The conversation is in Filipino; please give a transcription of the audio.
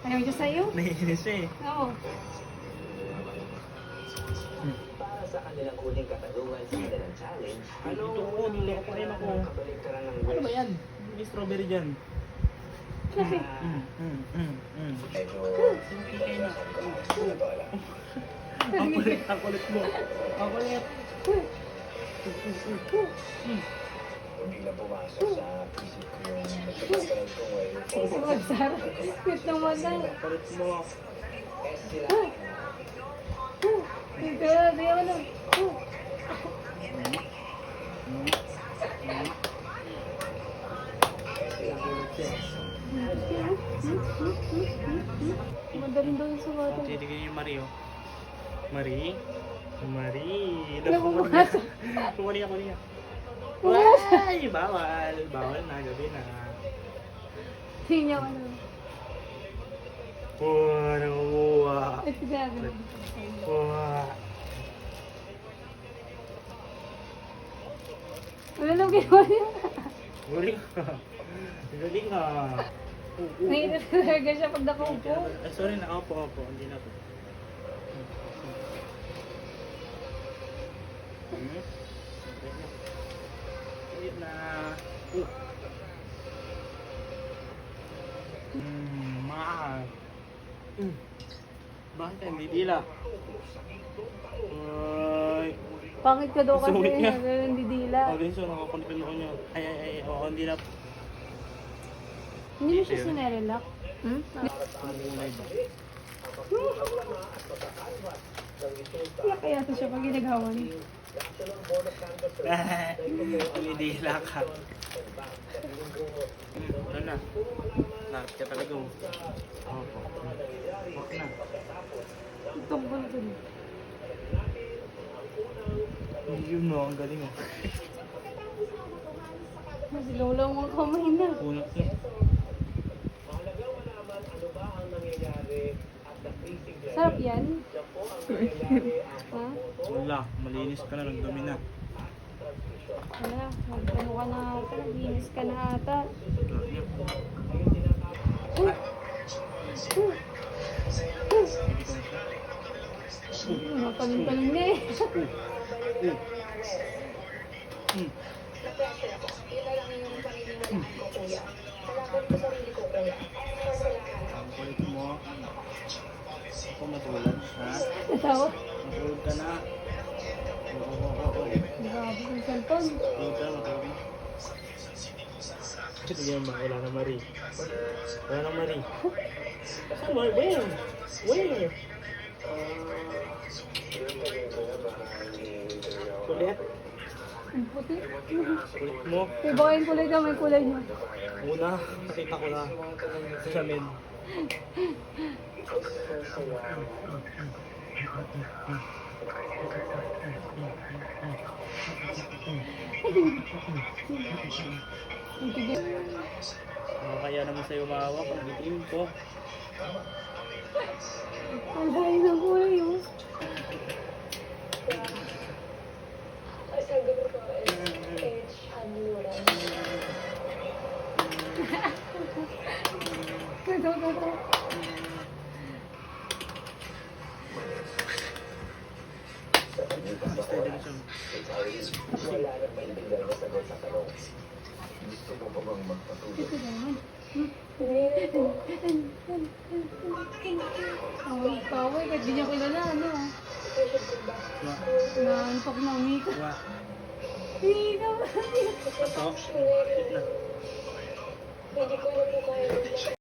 Ayaw niya sa'yo? Naiinis siya eh. Oo. Para sa kanilang huling katanungan sa kanilang challenge, Ito ko, nilo ko rin ako. kabaligtaran ng Ano ba wish? yan? May strawberry dyan. Kasi, Medyo Kaya na. Ang kulit, ang kulit mo. Ang kulit. biglang pumasok sa isip ko yung nagkakaroon kong way sumagsara. Cute naman na. Ang kulit mo. sila. Ito, di ako na. Madaling daw yung sumata. Sige, yung Marie oh. Marie? Marie. Napupumasok. Kumuli ako niya. Pumasok. Ay, bawal. Bawal na, gabi na. Hindi niya ano. Wow, nanguha. Ito gagawin. Wow. Wala lang ginawa niya. Galing ka. Galing ka. Naiinip talaga siya pag nakaupo. Ay, sorry na. Opo. Hindi na po. Ayun na. Mahal. Bakit tayo hindi dila? Ay. Pangit ka daw kasi. Sungit niya. Nandidila. Oh, Linso, nakakontrol ako niya. Ay, oo, hindi na. Hindi mo siya sinarelak. Hmm? Iyak kaya to siya pag ginagawa niya. Umidila ka. Ano na? Nakit ka talaga mo. Opo. Huwag na. Tungkol ko din. Yun mo, ang galing mo. Mas lola mo kamay na. Unat na. Sarap yan. Ha? Wala, malinis ka na, nagdumi na. Wala, magkano ka na ata. Linis ka na ata. Mapaling-paling niya eh. Ang kulit mo. Ako matulog, ha? Natawa. Matulog ka na. Oo. Grabe yung cellphone. Matulog ka, matulog na. Ito yan, wala na Marie. Wala na Marie. Saan mo? Where? Kulit? Ang puti. Kulit mo. May baka yung kulay ka, may kulay niya. Una, nakita ko na sa samin. Ang tigil. Kaya naman sa'yo maawa pag itim ko. Ang dahil ng kulay oh. Ito. Wala na maintindihan na sagot sa tanong. Gusto mo pa bang magpatuloy? Ito naman. Paway, kahit di niya kilala, ano. Naantok na umika. Wa. Hindi naman. Ito.